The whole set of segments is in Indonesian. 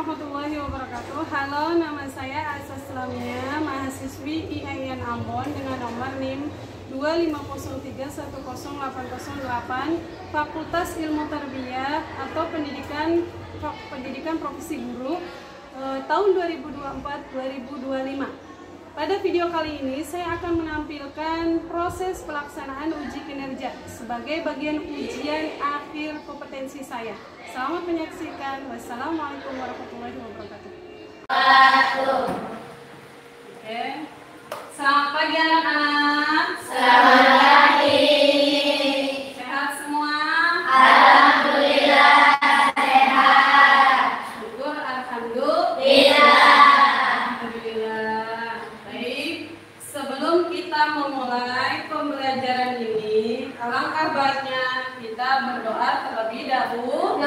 warahmatullahi wabarakatuh. Halo, nama saya Asa Slamia, mahasiswi IAIN Ambon dengan nomor NIM 250310808, Fakultas Ilmu Tarbiyah atau Pendidikan Profesi Guru tahun 2024-2025. Pada video kali ini saya akan menampilkan proses pelaksanaan uji kinerja sebagai bagian ujian akhir kompetensi saya. Selamat menyaksikan. Wassalamualaikum warahmatullahi wabarakatuh. Oke. Selamat pagi anak-anak. Selamat pagi. Sehat semua? Alhamdulillah sehat. Syukur, alhamdulillah. Sebelum kita memulai pembelajaran ini, alangkah baiknya kita berdoa terlebih dahulu.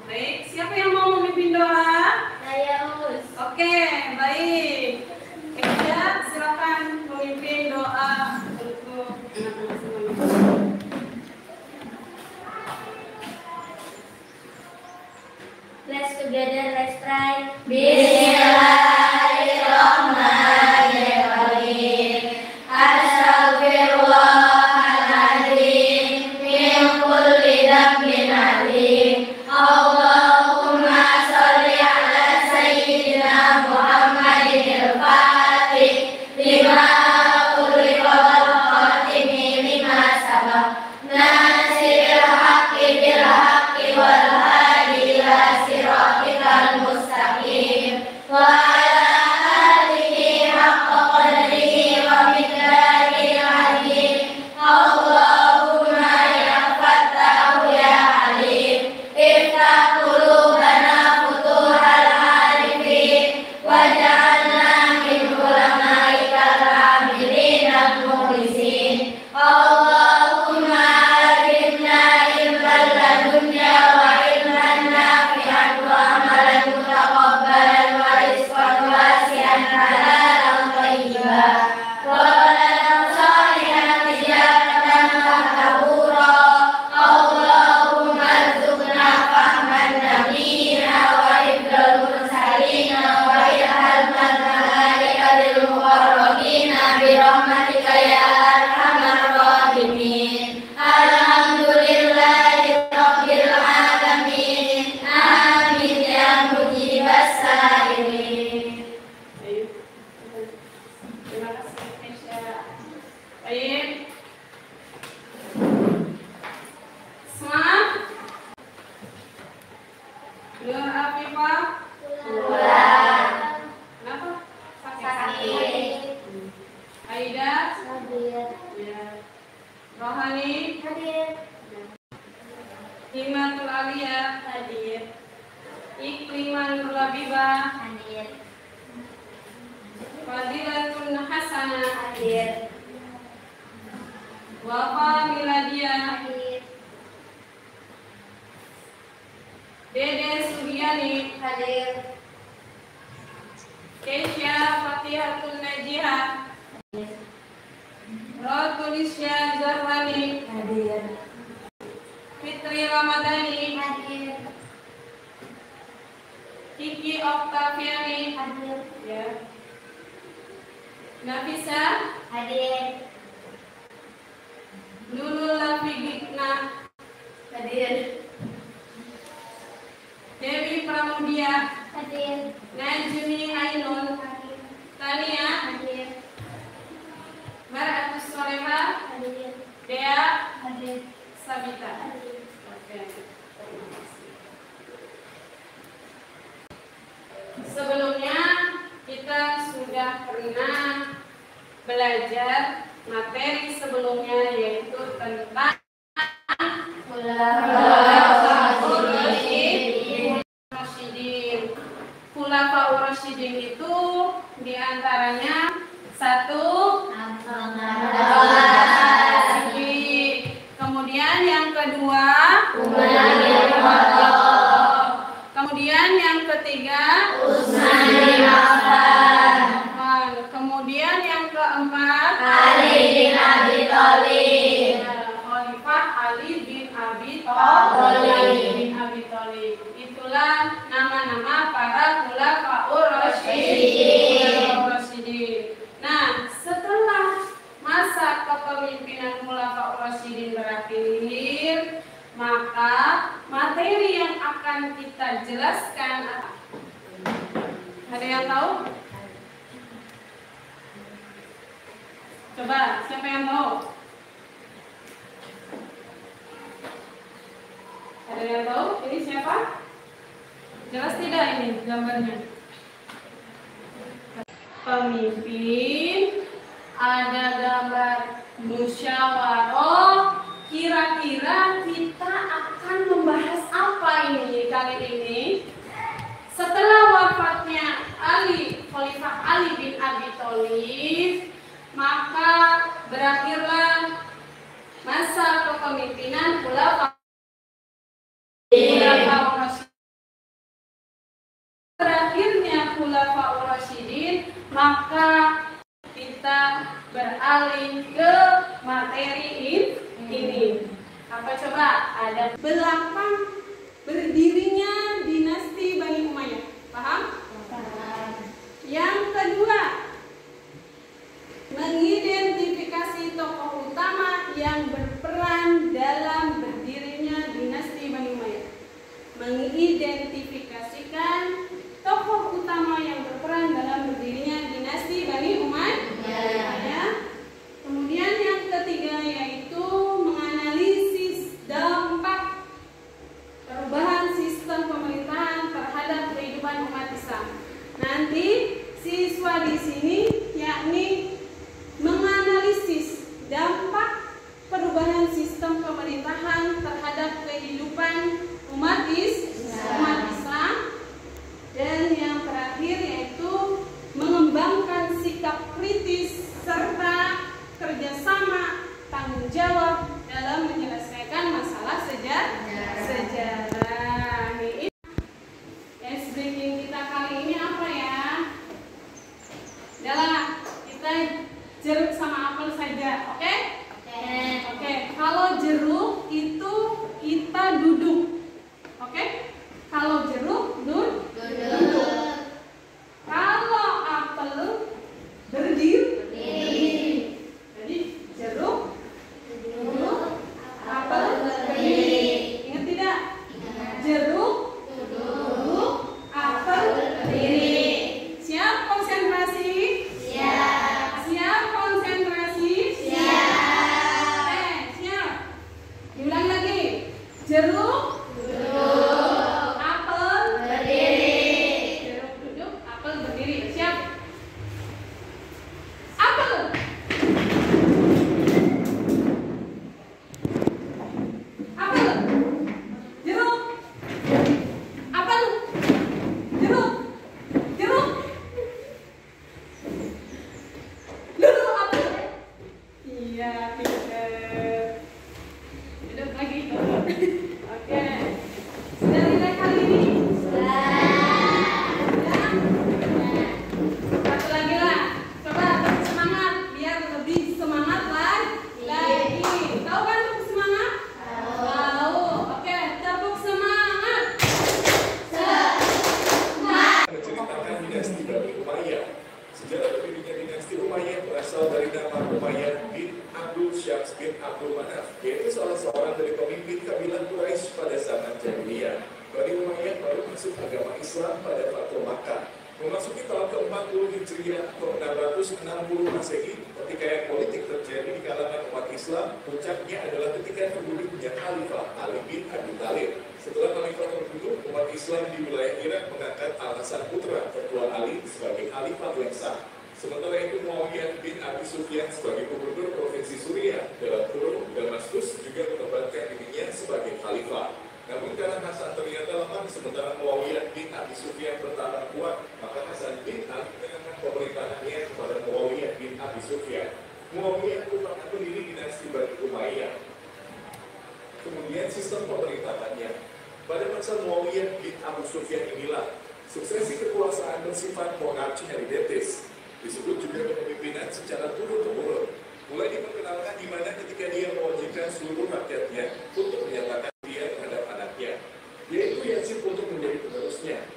Baik, siapa yang mau memimpin doa? Saya Mus. Oke, baik. Ya, silakan memimpin doa untuk anak-anak semuanya. Let's together, let's try. Bismillahirrahmanirrahim. Astaghfirullahaladzim min kulli dzambin adzim. Allahumma sholli ala sayyidina Muhammadin al-Fatih lima ughliqa wal khatimi lima sabaq nasiril haqqi bil haqqi wal hadi ila siratikal mustaqim wa ala alihi haqqa qadrihi wa miqdarihi al-azim. Allahumma ya Fattahu ya Alim, iftah qulubana futuhal arifin waj'alna min ulama'ikal amilin al-mukhlisin. Allahumma alimna ilman ladunya wa ilman nafi'an wa amalan mutaqabbalan wa rizqan wasi'an halalan thayyiban wa waladan shalihan tijaratan mahtabura. Allahumma arzuqna fahman nabiyina wa hifdzal mursalina wa ilhaman malaika lil muqarrabina bi rahmatika ya arhamar rahimin. Alhamdulillahi rabbil alamin. Amin ya mujibas sa'irin. Baik. Terima kasih, Kesha. Baik. Semangat. Nur Afifah. Kenapa? Sakit. Aida. Hadir. Ya. Rohani. Hadir. Himatul Aliyah. Hadir. Ikliman Labibah. Hadir. Fadilatun Hasanah. Hadir. Wafa Miladia. Hadir. Dede Sugiani. Hadir. Kesha Fatihatul Najihah. Rotulisya Zahwani. Hadir. Fitri Ramadhani. Hadir. Kiki Oktaviani. Hadir. Ya. Nafisa. Hadir. Nurul Lafigikna. Hadir. Dewi Pramudia. Hadir. Najmi Ainun. Tania. Hadir. Mar'atus Soleha. Hadir. Dea. Hadir. Sabita. Hadir. Oke. Sebelumnya kita sudah pernah belajar materi sebelumnya, yaitu tentang Khulafaur Rasyidin. Khulafaur Rasyidin itu diantaranya satu, kemudian yang kedua, kemudian yang ketiga, kemudian yang keempat, Ali bin Abi Thalib. Khalifah Ali bin Abi Thalib. Itulah Ar-Rasyidin berakhir, maka materi yang akan kita jelaskan apa? Ada yang tahu? Coba, siapa yang tahu? Ada yang tahu? Ini siapa? Jelas tidak ini gambarnya? Pemimpin, ada gambar musyawarah. Kira-kira kita akan membahas apa ini kali ini? Setelah wafatnya Khalifah Ali bin Abi Thalib, maka berakhirlah masa kepemimpinan Khulafaur Rasyidin. Berakhirnya Khulafaur Rasyidin, maka kita beralih ke materi ini. Apa coba? Ada belakang berdirinya dinasti Bani Umayyah. Paham? Paham. Yang kedua, mengidentifikasi tokoh utama yang berperan dalam berdirinya dinasti Bani Umayyah. Mengidentifikasikan tokoh utama yang berperan dalam berdirinya dinasti Bani Umayyah. Kemudian yang ketiga yaitu menganalisis dampak perubahan sistem pemerintahan terhadap kehidupan umat Islam. Nanti siswa di sini yakni menganalisis dampak perubahan sistem pemerintahan terhadap kehidupan umat Islam. Dan yang terakhir yaitu mengembangkan sikap kritis serta kerjasama tanggung jawab dalam menyelesaikan masalah sejarah. Ini ice breaking kita kali ini apa ya? Adalah kita jeruk sama apel saja, oke? Oke. Kalau jeruk itu kita duduk, oke? Kalau jeruk duduk. Kalau apel berdiri. Jadi jeruk duduk, apel berdiri. Ingat tidak? Jeruk duduk, apel berdiri. Siap konsentrasi? Siap konsentrasi? Siap. Diulang lagi. Jeruk duduk, apel berdiri. Jeruk duduk, apel berdiri. Siap? Apel. Apel. Jeruk. Apel. Jeruk. Jeruk. Duduk apel. Iya, pintar. Duduk lagi. Oke. Sudah nilai kali ini? Sudah. Satu lagi lah. Coba tepuk semangat biar lebih semangat lagi. Tahu kan tepuk semangat? Tahu. Oke, tepuk semangat. Menceritakan dinasti Bani Umayyah. Sejarah berdirinya dinasti Umayyah berasal dari nama Umayyah bin Abdul Syams bin Abdul Manaf, yaitu salah seorang dari pemimpin kabilah Quraisy pada zaman Jahiliyah. Bani Umayyah baru masuk agama Islam pada Fathu Makkah. Memasuki tahun ke-40 Hijriah atau 660 Masehi, pertikaian politik terjadi di kalangan umat Islam. Puncaknya adalah ketika terbunuhnya Khalifah Ali bin Abi Thalib. Setelah Khalifah terbunuh, umat Islam di wilayah Irak mengangkat Al-Hasan putra tertua Ali sebagai Khalifah yang sah. Sementara itu Muawiyah bin Abi Sufyan sebagai gubernur provinsi Suriah dalam kurung Damaskus juga menempatkan dirinya sebagai Khalifah. Namun karena Hasan ternyata lemah sementara Muawiyah bin Abi Sufyan bertahan kuat, maka Hasan bin Ali menyerahkan pemerintahannya kepada Muawiyah bin Abi Sufyan. Muawiyah merupakan pendiri dinasti Bani Umayyah. Kemudian sistem pemerintahannya. Pada masa Muawiyah bin Abi Sufyan inilah suksesi kekuasaan bersifat monarki hereditaris. Disebut juga kepemimpinan secara turun-temurun. Mulai diperkenalkan di mana ketika dia mewajibkan seluruh rakyatnya untuk menyatakan dia terhadap anaknya, yaitu Yazid untuk menjadi penerusnya.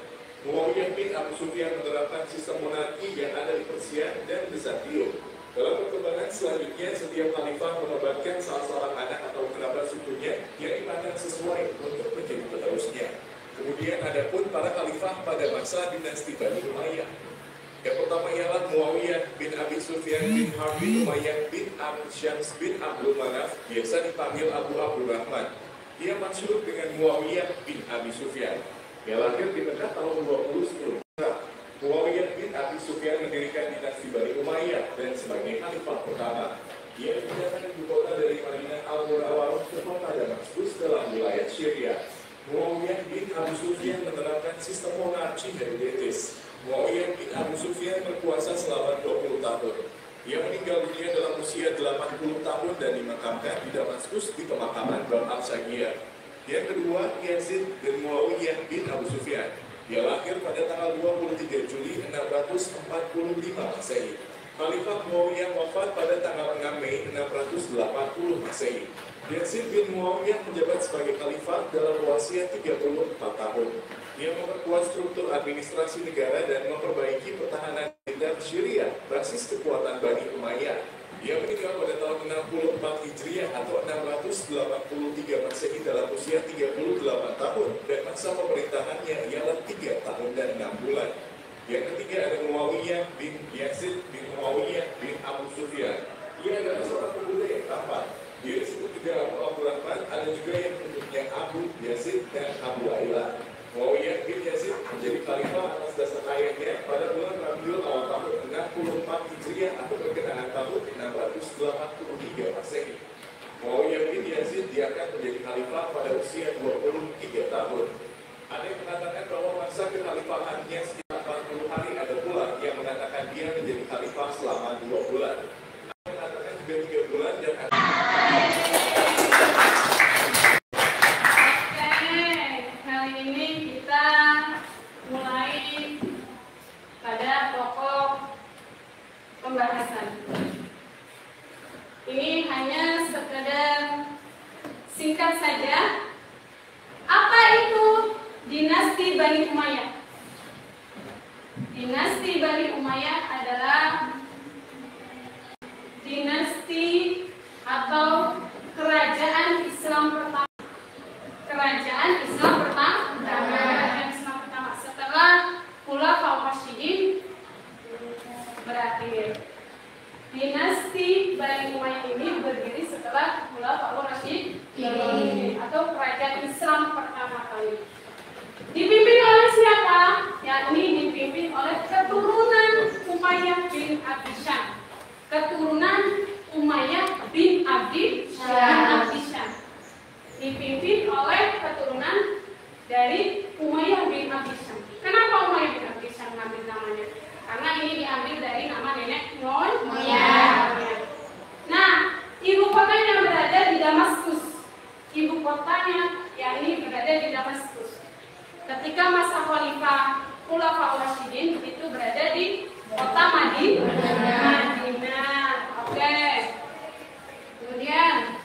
Muawiyah bin Abi Sufyan menerapkan sistem monarki yang ada di Persia dan Bizantium. Dalam perkembangan selanjutnya Selanjutnya, setiap khalifah menobatkan salah seorang anak atau kerabat sukunya yang ibadah sesuai untuk menjadi penerusnya. Kemudian ada pun para khalifah pada masa dinasti Bani Umayyah. Yang pertama ialah Muawiyah bin Abi Sufyan bin Harb bin Umayyah bin Abd Syams bin Abdul Manaf, biasa dipanggil Abu Abdurrahman. Dia masyhur dengan Muawiyah bin Abi Sufyan. Dia lahir di Mekah tahun 20 sebelum Hijrah. Muawiyah bin Abi Sufyan mendirikan dinasti Bani Umayyah dan sebagai khalifah pertama. Dia memindahkan ibu kota dari Madinah Al-Munawwarah ke kota Damaskus dalam wilayah Syria. Muawiyah bin Abi Sufyan menerapkan sistem monarki hereditaris. Muawiyah bin Abi Sufyan berkuasa selama 20 tahun. Dia meninggal dunia dalam usia 80 tahun dan dimakamkan di Damaskus di pemakaman Bab al-Shagiyah. Yang kedua, Yazid bin Muawiyah bin Abu Sufyan. Dia lahir pada tanggal 23 Juli 645 Masehi. Khalifah Muawiyah wafat pada tanggal 6 Mei 680 Masehi. Yazid bin Muawiyah menjabat sebagai khalifah dalam usia 34 tahun. Dia memperkuat struktur administrasi negara dan memperbaiki pertahanan militer Syria, basis kekuatan Bani Umayyah. Dia meninggal pada tahun 64 Hijriah atau 683 Masehi dalam usia 38 tahun dan masa pemerintahannya ialah 3 tahun dan 6 bulan. Yang ketiga ada Muawiyah bin Yazid bin Muawiyah bin Abu Sufyan. Dia adalah seorang pemuda yang tampan. Dia disebut juga Abu Abdurrahman, ada juga yang menyebutnya Abu Yazid dan Abu Ailah. Muawiyah bin Yazid menjadi khalifah atas dasar ayahnya pada bulan Rabiul Awal tahun 64 Hijriah atau pertengahan tahun 683 Masehi. Muawiyah bin Yazid dia akan menjadi khalifah pada usia 23 tahun. Ada yang mengatakan bahwa masa kekhalifahannya sekitar 40 hari, ada pula yang mengatakan dia menjadi khalifah selama 2 bulan. Ada yang mengatakan juga 3 bulan dan ada pembahasan. Ini hanya sekedar singkat saja. Apa itu dinasti Bani Umayyah? Dinasti Bani Umayyah adalah dinasti atau kerajaan Islam pertama. Kerajaan Islam pertama setelah Khulafaur Rasyidin berakhir. Dinasti Bani Umayyah ini berdiri setelah Khulafaur Rasyidin atau kerajaan Islam pertama kali. Dipimpin oleh siapa? Yakni dipimpin oleh keturunan Umayyah bin Abi Syam. Keturunan Umayyah bin Abi Syam. Dipimpin oleh keturunan dari Umayyah bin Abi Syam. Kenapa Umayyah bin Abi Syam ngambil namanya? Karena ini diambil dari nama nenek moyang. Nah, ibu kotanya berada di Damaskus. Ibu kotanya yakni berada di Damaskus. Ketika masa khalifah Khulafaur Rasyidin itu berada di kota Madinah. Oke. Kemudian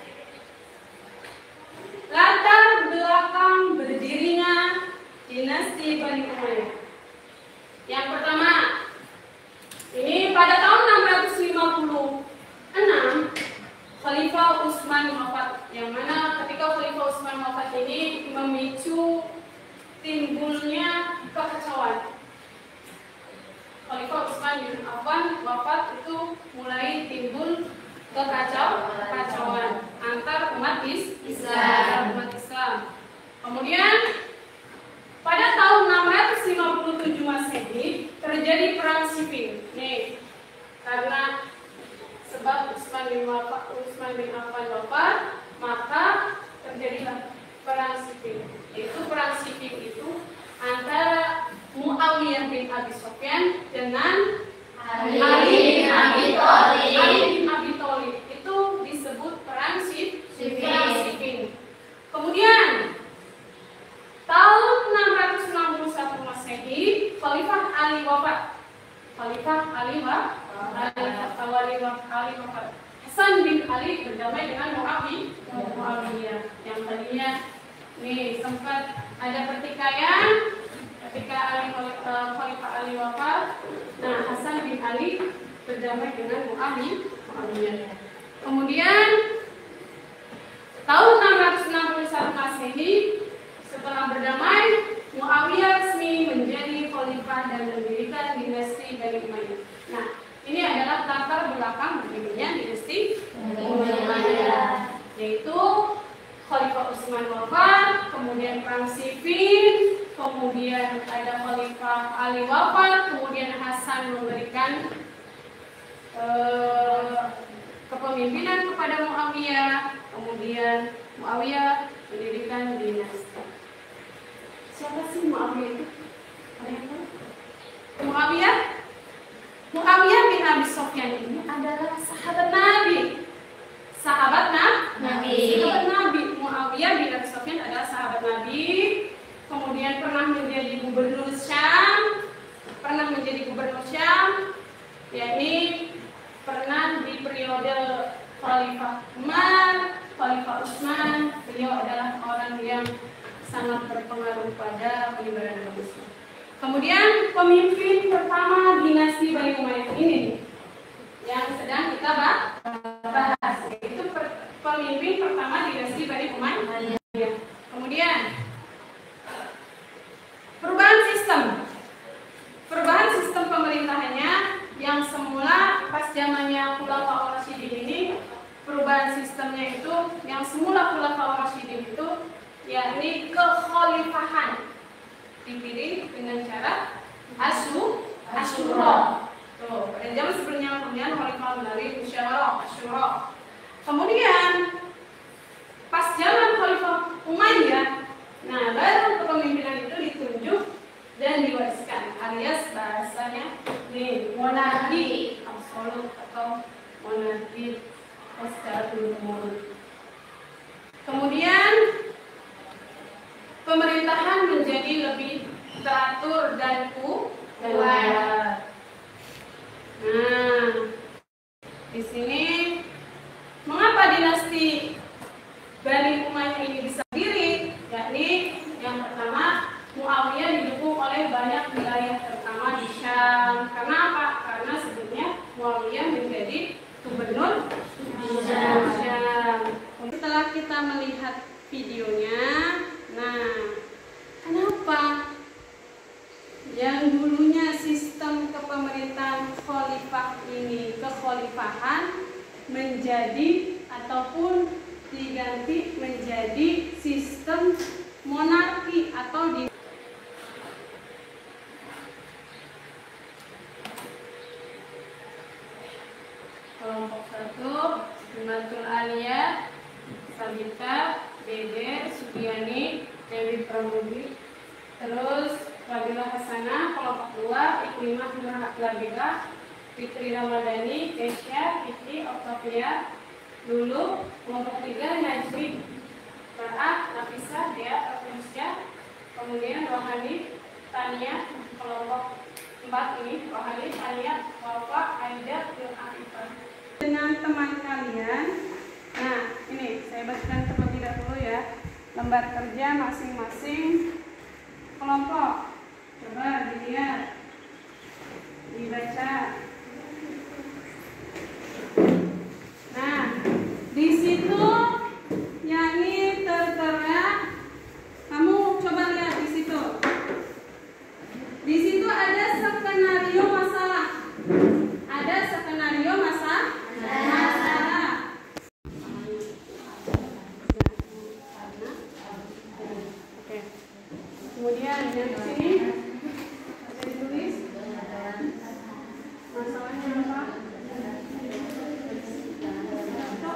latar belakang berdirinya dinasti Bani Umayyah. Yang pertama, ini pada tahun 656 Khalifah Utsman wafat, yang mana ketika Khalifah Utsman wafat ini memicu timbulnya kekacauan. Khalifah Utsman bin Affan wafat itu mulai timbul kekacauan antar umat Islam. Kemudian pada tahun 657 Masehi terjadi perang sipil. Nih, karena sebab Utsman bin Affan wafat, maka terjadilah perang sipil. Itu perang sipil itu antara Muawiyah bin Abi Sufyan dengan Ali bin Abi Thalib. Itu disebut perang sipil. Kemudian tahun 661 Masehi, Khalifah Ali wafat. Hasan bin Ali berdamai dengan Muawiyah. Yang tadinya nih sempat ada pertikaian ketika Khalifah Ali wafat. Nah, Hasan bin Ali berdamai dengan Muawiyah. Kemudian tahun 661 Masehi, setelah berdamai, Muawiyah resmi menjadi khalifah dan mendirikan dinasti Bani Umayyah. Nah, ini adalah latar belakang berdirinya dinasti Umayyah, yaitu Khalifah Utsman wafat, kemudian perang Siffin, kemudian ada Khalifah Ali wafat, kemudian Hasan memberikan kepemimpinan kepada Muawiyah, kemudian Muawiyah mendirikan dinasti. Siapa sih Muawiyah itu? Ada yang tahu? Muawiyah bin Abi Sufyan ini adalah sahabat Nabi. Sahabat Nabi. Muawiyah bin Abi Sufyan adalah sahabat Nabi. Kemudian pernah menjadi gubernur Syam. Yakni pernah di periode Khalifah Umar, Khalifah Utsman. Beliau adalah orang yang sangat berpengaruh pada penyebaran agama Islam. Kemudian pemimpin pertama dinasti Bani Umayyah ini yang sedang kita bahas, yaitu pemimpin pertama dinasti Bani Umayyah. Kemudian perubahan sistem pemerintahannya yang semula pas zamannya Khulafaur Rasyidin ini, perubahan sistemnya itu yang semula Khulafaur Rasyidin itu yakni kekhalifahan dipilih dengan cara asyura. Tuh, pada zaman sebelumnya kemudian khalifah melalui musyawarah. Kemudian pas zaman Khalifah Umayyah, nah baru kepemimpinan itu ditunjuk dan diwariskan, alias bahasanya monarki absolut atau monarki secara turun-temurun. Kemudian pemerintahan menjadi lebih teratur dan kuat. Nah, di sini mengapa dinasti Bani Umayyah ini bisa berdiri? Yakni yang pertama, Muawiyah didukung oleh banyak wilayah, terutama di Syam. Karena apa? Karena sebelumnya Muawiyah menjadi gubernur Syam. Setelah kita melihat videonya, nah, kenapa yang dulunya sistem kepemerintahan khalifah ini, kekhalifahan, menjadi ataupun diganti menjadi sistem monarki atau di kelompok 1, Jumatul Aliyah, Sabita, Dede, Sugiyani, Dewi Pramudi. Terus Fadilah Hasanah, kelompok 2, Iklimah Labila, Fitri Ramadhani, Kesya, Fitri, Octavia, Lulu. Kelompok 3, Najmi, Farah, Nafisa, Dea, Rafisya. Kemudian Rohani, Tania. Kelompok 4 ini Rohani, Tania, Wafa, Aida, dan Afifah. Dengan teman kalian, nah ini saya bacakan terlebih dahulu ya lembar kerja masing-masing kelompok. Coba dilihat, dibaca. Nah, di situ yakni tertera, kamu coba lihat di situ. Di situ ada skenario masalah. Ada skenario masalah. Oke. Kemudian dari sini ada ditulis masalahnya apa?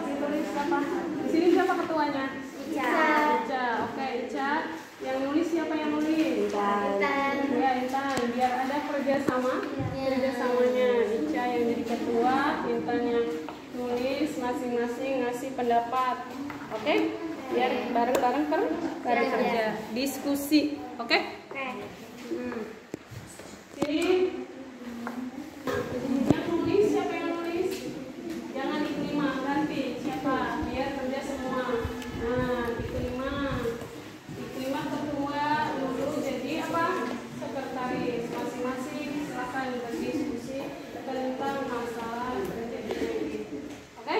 Ditulis apa? Di sini siapa ketuanya? Ica. Oke, Ica. Yang nulis siapa yang nulis? Intan. Ya, Intan. Biar ada kerjasamanya. Ica yang jadi ketua, Intan yang nulis, masing-masing ngasih pendapat. Oke? Biar bareng-bareng kerja. Diskusi. Oke? Jadi yang nulis siapa yang nulis? Jangan diterima, ganti siapa? Biar kerja semua. Nah, diterima ketua dulu jadi apa? Sekretaris. Masing-masing silakan berdiskusi tentang masalah terjadi. Oke?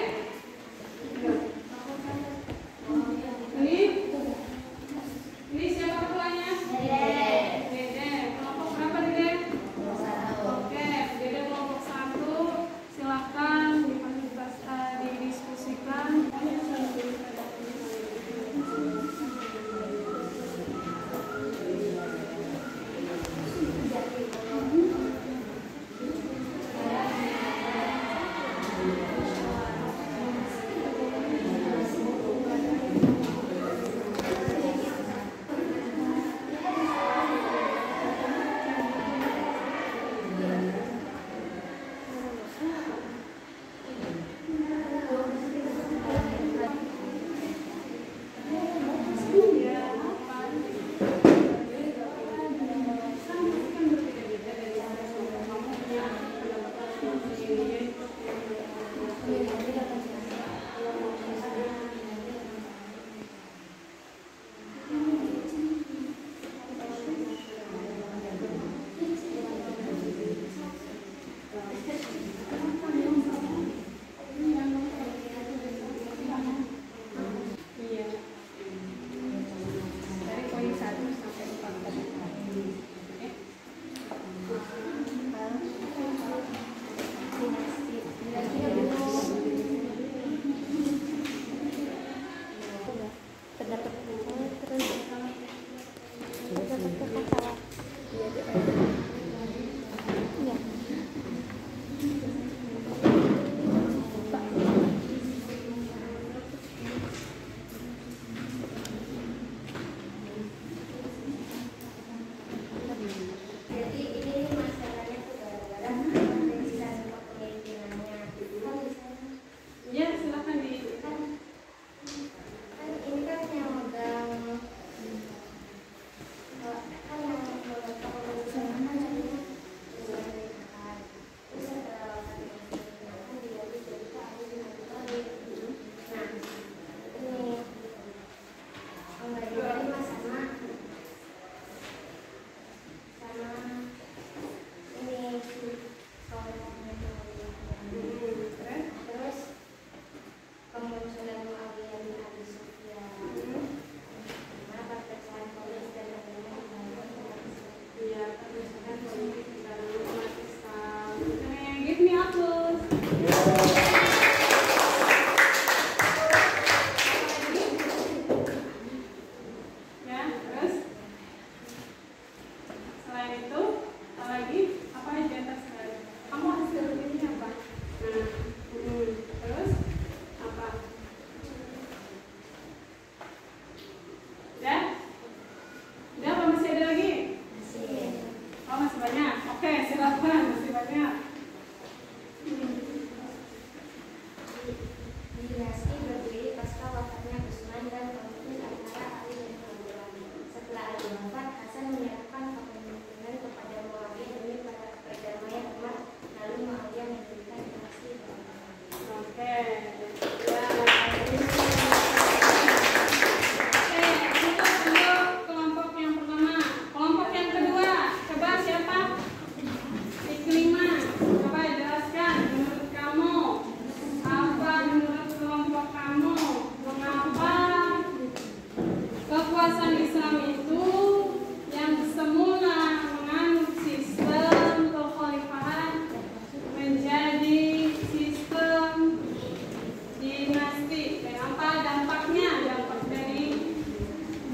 Apa dampaknya? Dampak dari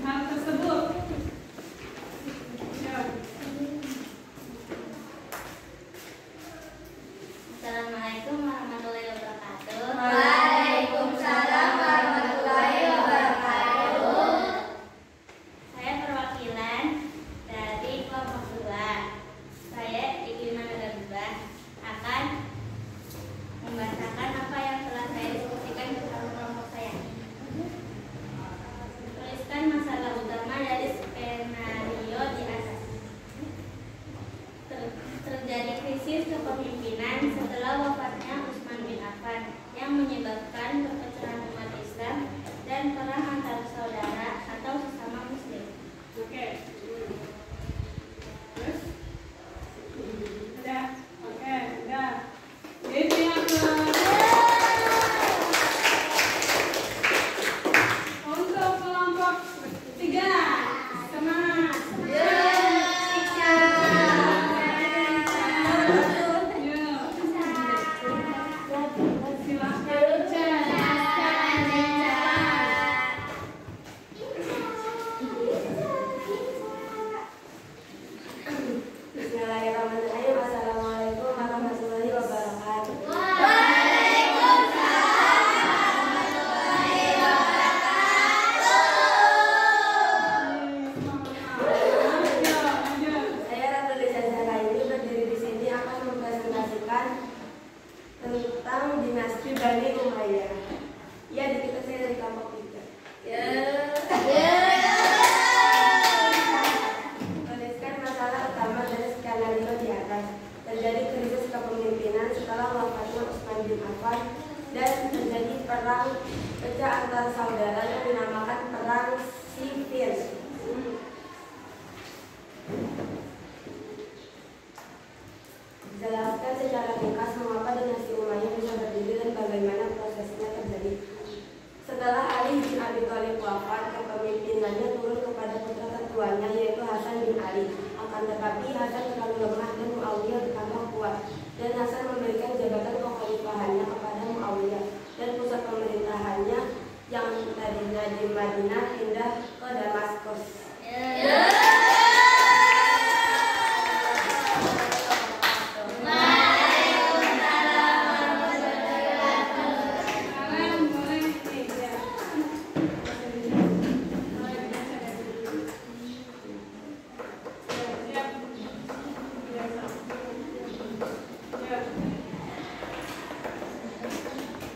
hal tersebut. Ya. Assalamualaikum warahmatullahi wabarakatuh. Waalaikumsalam warahmatullahi wabarakatuh. Saya perwakilan dari kelompok 2. Saya Ikliman Nagabah akan membacakan apa yang telah saya diskusikan bersama kelompok saya. Tuliskan masalah utama dari skenario di atas. Terjadi krisis kepemimpinan setelah wafatnya Utsman bin Affan yang menyebabkan perpecahan umat Islam dan perang antar saudara atau sesama Muslim. Oke. Terus? Udah. Oke, udah. Itu yang untuk kelompok 3. Semangat. Bismillahirrahmanirrahim. Assalamualaikum warahmatullahi wabarakatuh. Saya Ratu Desa Zahra ini berdiri di sini akan mempresentasikan tentang dinasti Bani Umayyah. Ya, kita saya dari kelompok 3. Tuliskan masalah utama dari skenario di atas. Terjadi krisis kepemimpinan setelah wafatnya Utsman bin Affan dan terjadi perang pecah antar saudara yang dinamakan Perang Siffin. Jelaskan secara ringkas mengapa dinasti Umayyah bisa berdiri dan bagaimana prosesnya terjadi. Setelah Ali bin Abi Thalib wafat, kepemimpinannya turun kepada putra tertuanya yaitu Hasan bin Ali. Akan tetapi Hasan terlalu lemah dan Muawiyah bertambah kuat, dan Hasan memberikan jabatan kekhalifahannya kepada Muawiyah dan pusat pemerintahannya yang tadinya di Madinah pindah ke Damaskus. Kalian boleh nih, ya. Siap. Ya.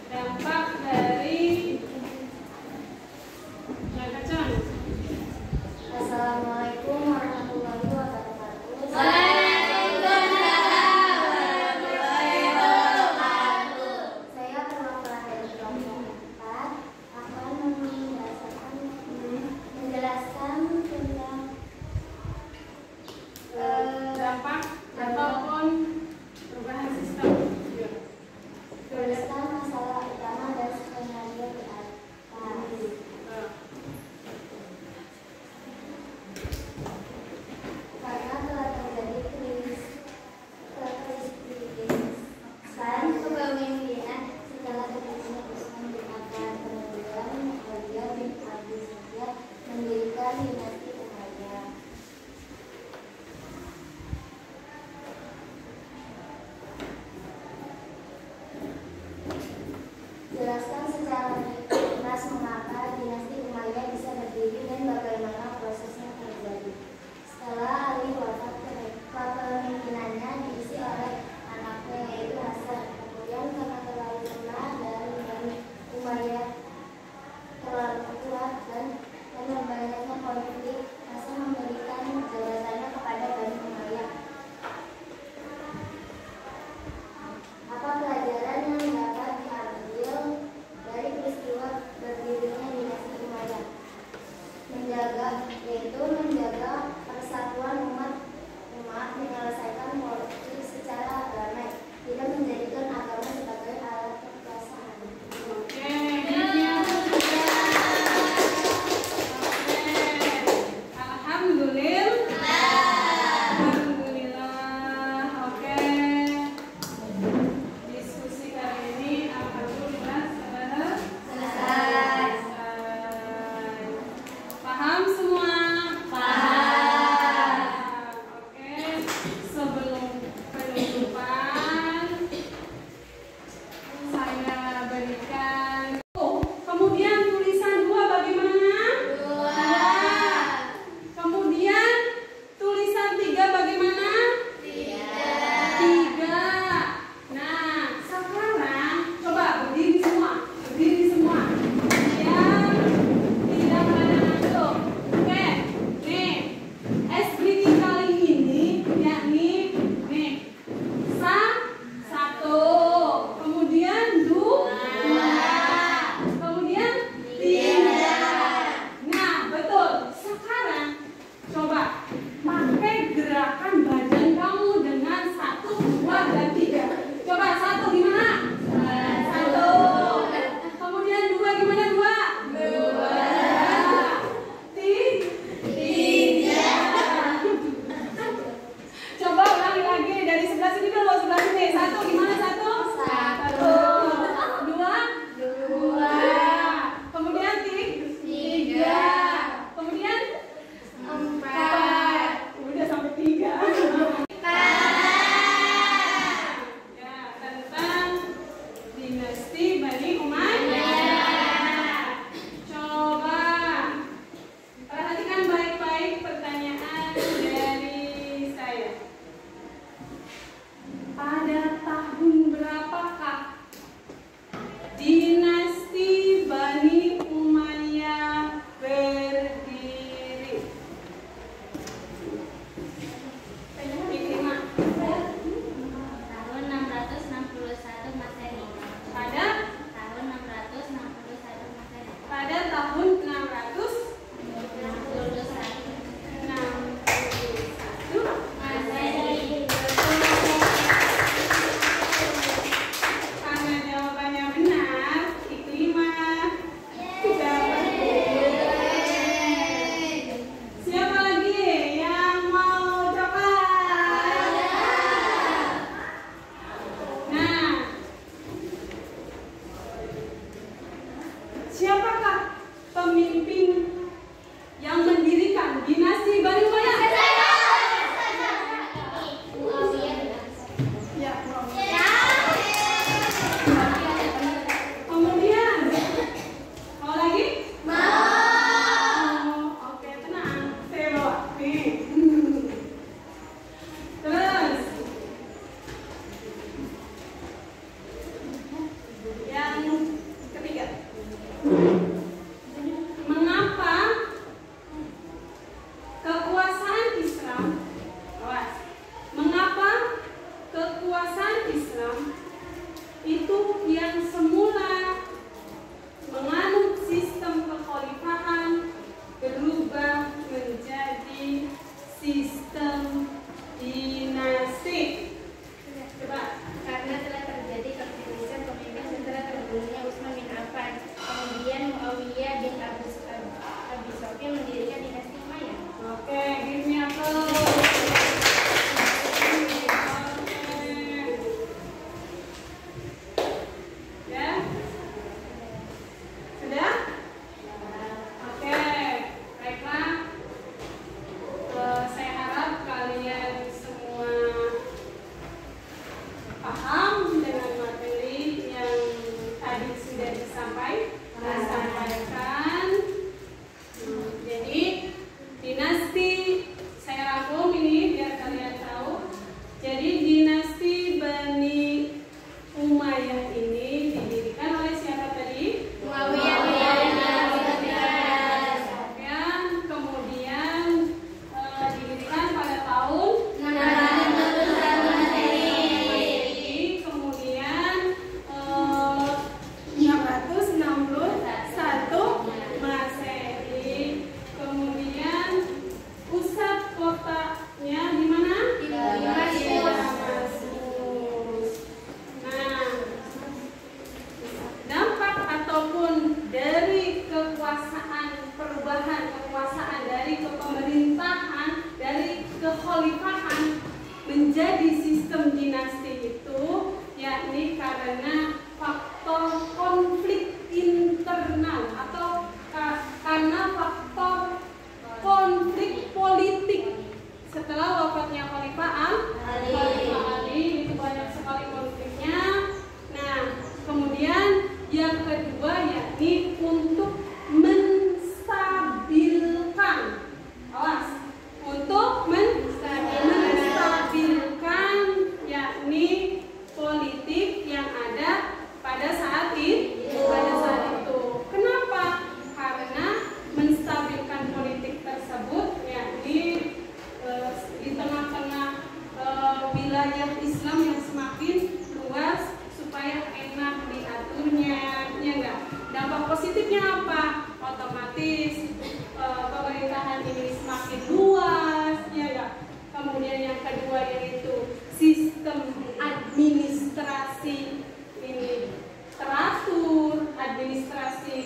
Dampak dari tahun 661 Masehi. Karena jawabannya benar, Iklimah dapat siapa lagi yang mau coklat? Nah, siapakah pemimpin yang mendirikan dinasti Bani Umayyah? Ya, kemudian mau lagi? Mau. Oke, tenang. Saya bawa nih. Terus yang ketiga, mengapa kekuasaan Islam, awas, mengapa kekuasaan Islam itu yang semula menganut sistem kekhalifahan berubah menjadi sistem dinasti? Coba. Karena telah terjadi perselisihan pemimpin setelah terbunuhnya Utsman bin Affan. Kemudian Muawiyah bin Abi Sufyan mendirikan dinasti Umayyah. Oke, give me applause. Ya? Sudah? Oke, baiklah. Saya harap kalian semua paham dengan materi yang tadi sudah disampaikan. Jadi dinasti, saya rangkum ini biar kalian tahu. Jadi dinasti Bani Umayyah ini didirikan oleh siapa tadi? Muawiyah bin Abi Sufyan. Kemudian didirikan pada tahun 661 Masehi. kemudian 661 Masehi. Kemudian pusat kotanya di mana? Di Damaskus. Nah, dampak ataupun dari kekuasaan, perubahan kekuasaan dari kepemerintahan, dari kekhalifahan menjadi sistem dinasti itu, yakni karena faktor konflik internal atau karena faktor konflik politik. Setelah wafatnya Khalifah Ali itu banyak sekali konfliknya. Nah, kemudian yang kedua yakni untuk menstabilkan, awas, untuk menstabilkan yakni politik yang ada pada saat itu. Kenapa? Karena menstabilkan politik tersebut yakni di tengah-tengah wilayah Islam yang semakin luas supaya enak diaturnya, ya enggak? Dampak positifnya apa? Otomatis pemerintahan ini semakin luas, ya enggak? Kemudian yang kedua yaitu sistem administrasi ini teratur, administrasi